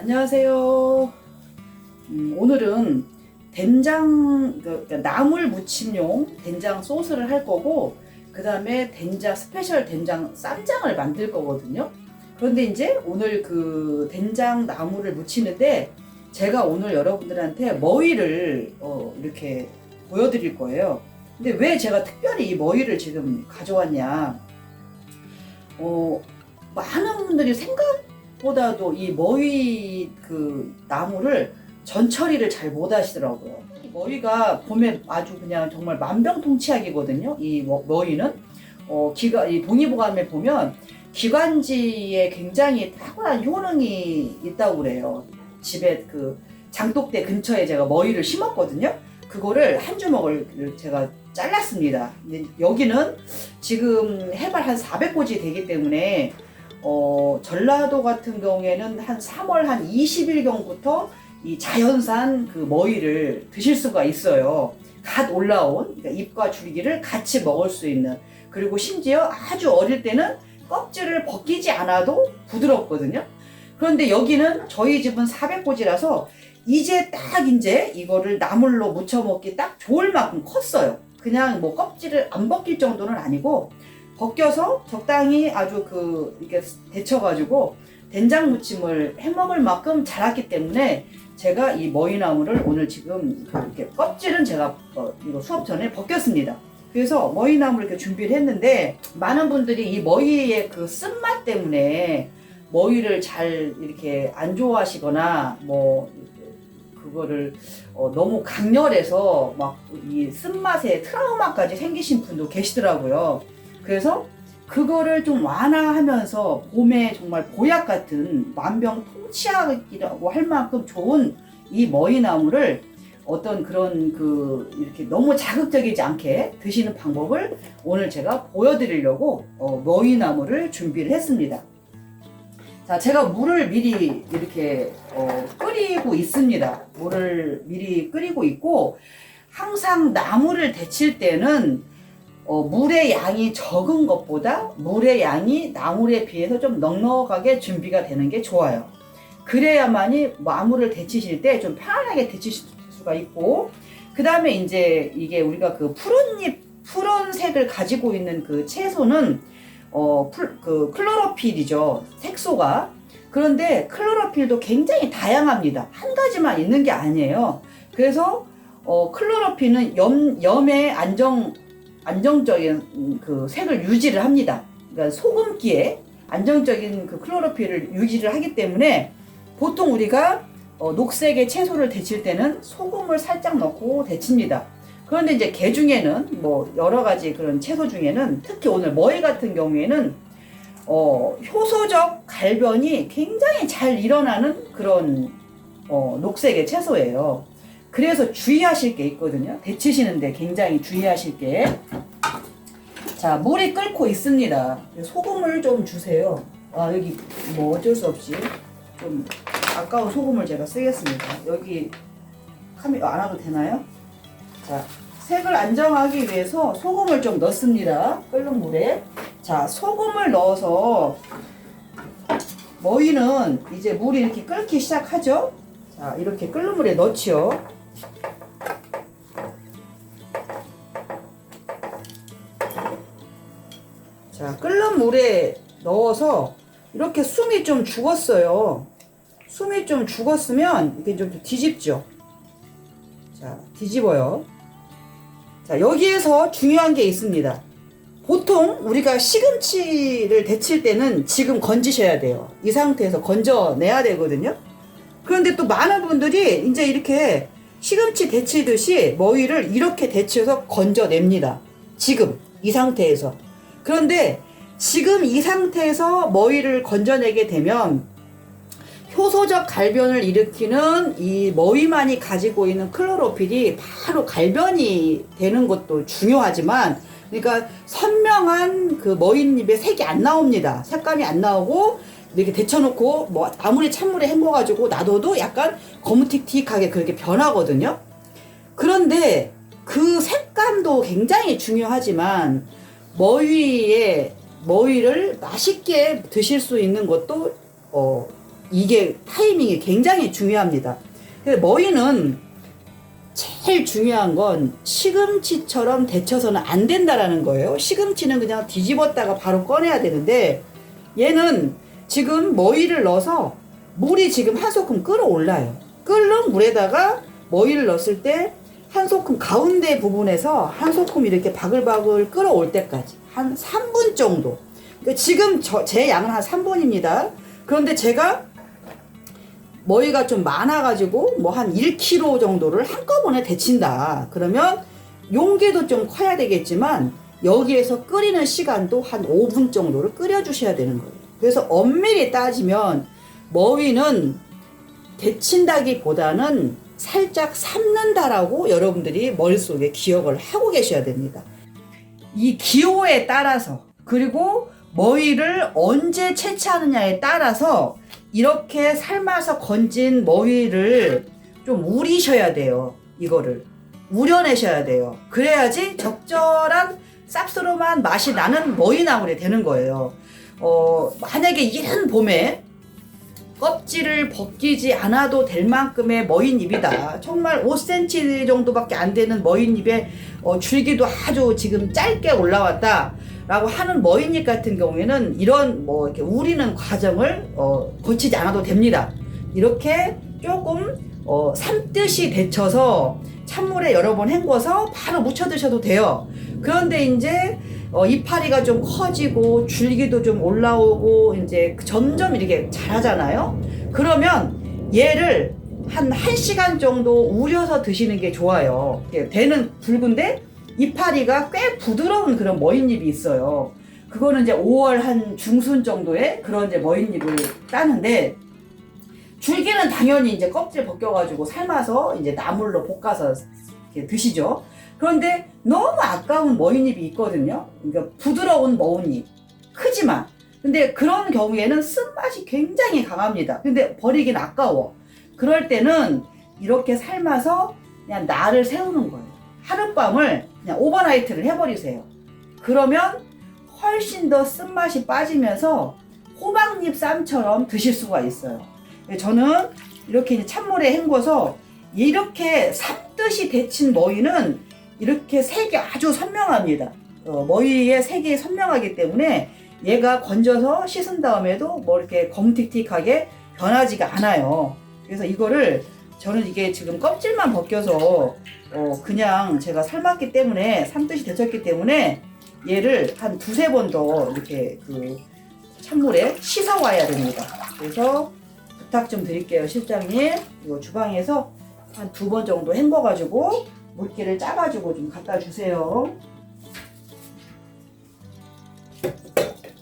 안녕하세요. 오늘은 된장, 그러니까 나물 무침용 된장 소스를 할 거고, 그 다음에 된장, 스페셜 된장 쌈장을 만들 거거든요. 그런데 이제 오늘 그 된장 나물을 무치는데, 제가 오늘 여러분들한테 머위를 이렇게 보여드릴 거예요. 근데 왜 제가 특별히 이 머위를 지금 가져왔냐. 많은 분들이 생각보다도 이 머위 그 나무를 전처리를 잘 못 하시더라고요. 이 머위가 봄에 아주 그냥 정말 만병통치약이거든요. 이 머위는 이 동의보감에 보면 기관지에 굉장히 탁월한 효능이 있다고 그래요. 집에 그 장독대 근처에 제가 머위를 심었거든요. 그거를 한 주먹을 제가 잘랐습니다. 근데 여기는 지금 해발 한 400고지 되기 때문에 전라도 같은 경우에는 한 3월 한 20일경부터 이 자연산 그 머위를 드실 수가 있어요. 갓 올라온, 그러니까 잎과 줄기를 같이 먹을 수 있는, 그리고 심지어 아주 어릴 때는 껍질을 벗기지 않아도 부드럽거든요. 그런데 여기는 저희 집은 400고지라서 이제 이거를 나물로 무쳐 먹기 딱 좋을 만큼 컸어요. 그냥 뭐 껍질을 안 벗길 정도는 아니고 벗겨서 적당히 아주 이렇게 데쳐가지고 된장 무침을 해 먹을 만큼 자랐기 때문에 제가 이 머위나물을 오늘 지금 이렇게 껍질은 제가 이거 수업 전에 벗겼습니다. 그래서 머위나물 이렇게 준비를 했는데, 많은 분들이 이 머위의 그 쓴맛 때문에 머위를 잘 이렇게 안 좋아하시거나 그거를 너무 강렬해서 막 이 쓴맛에 트라우마까지 생기신 분도 계시더라고요. 그래서 그거를 좀 완화하면서 봄에 정말 보약 같은 만병통치약이라고 할 만큼 좋은 이 머위나물을 어떤 그런 이렇게 너무 자극적이지 않게 드시는 방법을 오늘 제가 보여드리려고 머위나물을 준비를 했습니다. 자, 제가 물을 미리 이렇게 끓이고 있습니다. 물을 미리 끓이고 있고, 항상 나물을 데칠 때는 물의 양이 적은 것보다 물의 양이 나물에 비해서 좀 넉넉하게 준비가 되는 게 좋아요. 그래야만이 나물을 데치실 때 좀 편안하게 데치실 수가 있고, 그 다음에 이제 이게 우리가 그 푸른색을 가지고 있는 그 채소는 클로로필이죠. 색소가. 그런데 클로로필도 굉장히 다양합니다. 한 가지만 있는 게 아니에요. 그래서 클로로필은 염의 안정적인 그 색을 유지를 합니다. 그러니까 소금기에 안정적인 그 클로로필을 유지를 하기 때문에 보통 우리가 녹색의 채소를 데칠 때는 소금을 살짝 넣고 데칩니다. 그런데 이제 게 중에는 여러 가지 그런 채소 중에는, 특히 오늘 머위 같은 경우에는 효소적 갈변이 굉장히 잘 일어나는 그런 녹색의 채소예요. 그래서 주의하실 게 있거든요. 데치시는데 굉장히 주의하실 게. 자, 물이 끓고 있습니다. 소금을 좀 주세요. 여기 어쩔 수 없이 좀 아까운 소금을 제가 쓰겠습니다. 여기 카메라 안 와도 되나요? 자, 색을 안정하기 위해서 소금을 좀 넣습니다. 끓는 물에. 자, 소금을 넣어서 머위는 이제 물이 이렇게 끓기 시작하죠. 자, 이렇게 끓는 물에 넣지요. 자, 끓는 물에 넣어서 이렇게 숨이 좀 죽었어요. 숨이 좀 죽었으면 이렇게 좀 뒤집죠. 자, 뒤집어요. 자, 여기에서 중요한 게 있습니다. 보통 우리가 시금치를 데칠 때는 지금 건지셔야 돼요. 이 상태에서 건져내야 되거든요. 그런데 또 많은 분들이 이제 이렇게 시금치 데치듯이 머위를 이렇게 데쳐서 건져냅니다. 지금 이 상태에서. 그런데 지금 이 상태에서 머위를 건져내게 되면 효소적 갈변을 일으키는 이 머위만이 가지고 있는 클로로필이 바로 갈변이 되는 것도 중요하지만, 그러니까 선명한 그 머위잎의 색이 안 나옵니다. 색감이 안 나오고, 이렇게 데쳐놓고 아무리 찬물에 헹궈가지고 놔둬도 약간 거무틱틱하게 그렇게 변하거든요. 그런데 그 색감도 굉장히 중요하지만 머위를 맛있게 드실 수 있는 것도 이게 타이밍이 굉장히 중요합니다. 머위는 제일 중요한 건 시금치처럼 데쳐서는 안 된다라는 거예요. 시금치는 그냥 뒤집었다가 바로 꺼내야 되는데 얘는 지금 머위를 넣어서 물이 지금 한 소끔 끓어올라요. 끓는 물에다가 머위를 넣었을 때 한 소끔 가운데 부분에서 한 소끔 이렇게 바글바글 끓어올 때까지 한 3분 정도. 그러니까 지금 제 양은 한 3분입니다. 그런데 제가 머위가 좀 많아가지고 뭐 한 1kg 정도를 한꺼번에 데친다. 그러면 용기도 좀 커야 되겠지만 여기에서 끓이는 시간도 한 5분 정도를 끓여주셔야 되는 거예요. 그래서 엄밀히 따지면 머위는 데친다기보다는 살짝 삶는다라고 여러분들이 머릿속에 기억을 하고 계셔야 됩니다. 이 기호에 따라서 그리고 머위를 언제 채취하느냐에 따라서 이렇게 삶아서 건진 머위를 좀 우리셔야 돼요. 이거를 우려내셔야 돼요. 그래야지 적절한 쌉스름한 맛이 나는 머위나물이 되는 거예요. 만약에 이른 봄에 껍질을 벗기지 않아도 될 만큼의 머위잎이다. 정말 5cm 정도밖에 안 되는 머위잎에 줄기도 아주 지금 짧게 올라왔다 라고 하는 머위잎 같은 경우에는 이런 뭐 이렇게 우리는 과정을 거치지 않아도 됩니다. 이렇게 조금 삶듯이 데쳐서 찬물에 여러 번 헹궈서 바로 무쳐 드셔도 돼요. 그런데 이제 이파리가 좀 커지고 줄기도 좀 올라오고 이제 점점 이렇게 자라잖아요. 그러면 얘를 한 1시간 정도 우려서 드시는 게 좋아요. 대는 붉은데 이파리가 꽤 부드러운 그런 머위잎이 있어요. 그거는 이제 5월 한 중순 정도에 그런 이제 머위잎을 따는데 줄기는 당연히 이제 껍질 벗겨가지고 삶아서 이제 나물로 볶아서 이렇게 드시죠. 그런데 너무 아까운 머위잎이 있거든요. 그러니까 부드러운 머위잎, 크지만. 근데 그런 경우에는 쓴맛이 굉장히 강합니다. 근데 버리긴 아까워. 그럴 때는 이렇게 삶아서 그냥 날을 세우는 거예요. 하룻밤을 그냥 오버나이트를 해버리세요. 그러면 훨씬 더 쓴맛이 빠지면서 호박잎 쌈처럼 드실 수가 있어요. 저는 이렇게 이제 찬물에 헹궈서 이렇게 삶듯이 데친 머위는 이렇게 색이 아주 선명합니다. 머위의 색이 선명하기 때문에 얘가 건져서 씻은 다음에도 뭐 이렇게 검틱틱하게 변하지가 않아요. 그래서 이거를 저는 이게 지금 껍질만 벗겨서 그냥 제가 삶았기 때문에 삶듯이 데쳤기 때문에 얘를 한 2-3번 더 이렇게 그 찬물에 씻어 와야 됩니다. 그래서 부탁 좀 드릴게요, 실장님. 이거 주방에서 한 2번 정도 헹궈가지고 물기를 짜가지고 좀 갖다 주세요.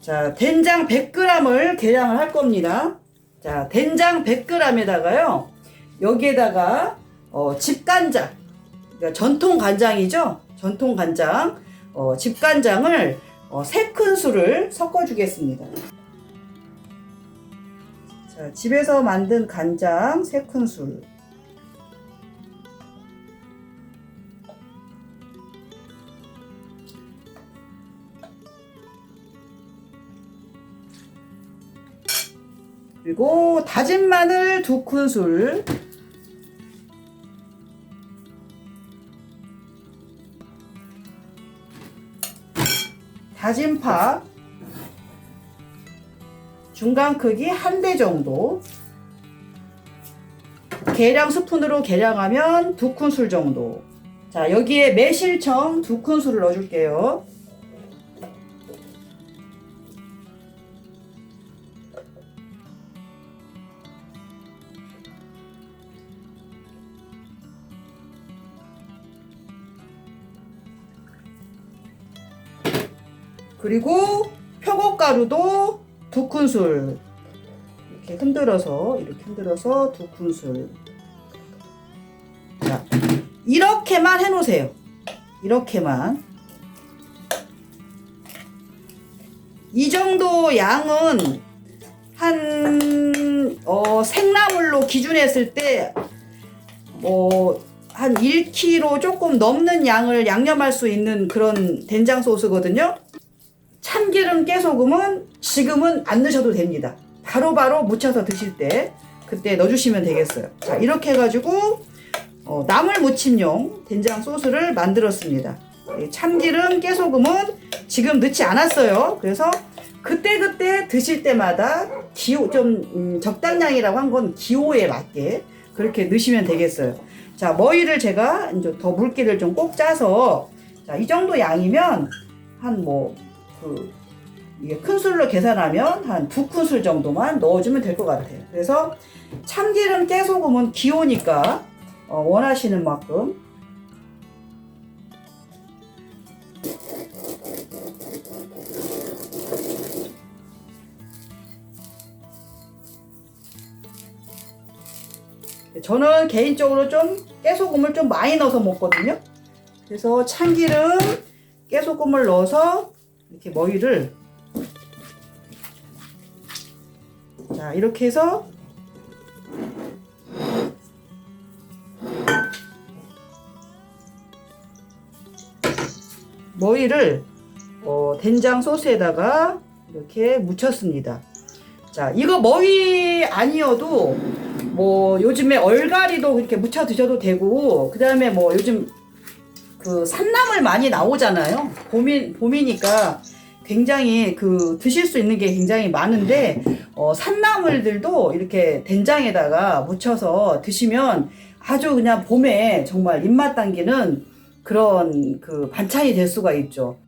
자, 된장 100g을 계량을 할 겁니다. 자, 된장 100g에다가요, 여기에다가 집간장, 그러니까 전통 간장이죠. 전통 간장, 집간장을 3큰술을 섞어주겠습니다. 자, 집에서 만든 간장 3큰술. 그리고 다진 마늘 2큰술. 다진 파 중간 크기 1대 정도. 계량 스푼으로 계량하면 2큰술 정도. 자, 여기에 매실청 2큰술을 넣어줄게요. 그리고 표고가루도 2큰술. 이렇게 흔들어서 2큰술. 자, 이렇게만 해놓으세요. 이렇게만. 이 정도 양은 한 생나물로 기준했을 때 한 1kg 조금 넘는 양을 양념할 수 있는 그런 된장 소스거든요. 참기름, 깨소금은 지금은 안 넣으셔도 됩니다. 바로바로 무쳐서 드실 때 그때 넣어주시면 되겠어요. 자, 이렇게 해가지고 나물 무침용 된장 소스를 만들었습니다. 참기름, 깨소금은 지금 넣지 않았어요. 그래서 그때그때 드실 때마다 기호 좀 적당량이라고 한 건 기호에 맞게 그렇게 넣으시면 되겠어요. 자, 머위를 제가 이제 더 물기를 좀 꼭 짜서, 자, 이 정도 양이면 한 이게 큰술로 계산하면 한 2큰술 정도만 넣어주면 될 것 같아요. 그래서 참기름, 깨소금은 기호니까 원하시는 만큼. 저는 개인적으로 좀 깨소금을 좀 많이 넣어서 먹거든요. 그래서 참기름, 깨소금을 넣어서 이렇게 머위를, 자, 이렇게 해서 머위를 된장 소스에다가 이렇게 묻혔습니다. 자, 이거 머위 아니어도 뭐 요즘에 얼갈이도 그렇게 무쳐 드셔도 되고, 그 다음에 뭐 요즘 그 산나물 많이 나오잖아요. 봄이니까 굉장히 드실 수 있는 게 굉장히 많은데, 산나물들도 이렇게 된장에다가 묻혀서 드시면 아주 그냥 봄에 정말 입맛 당기는 그런 반찬이 될 수가 있죠.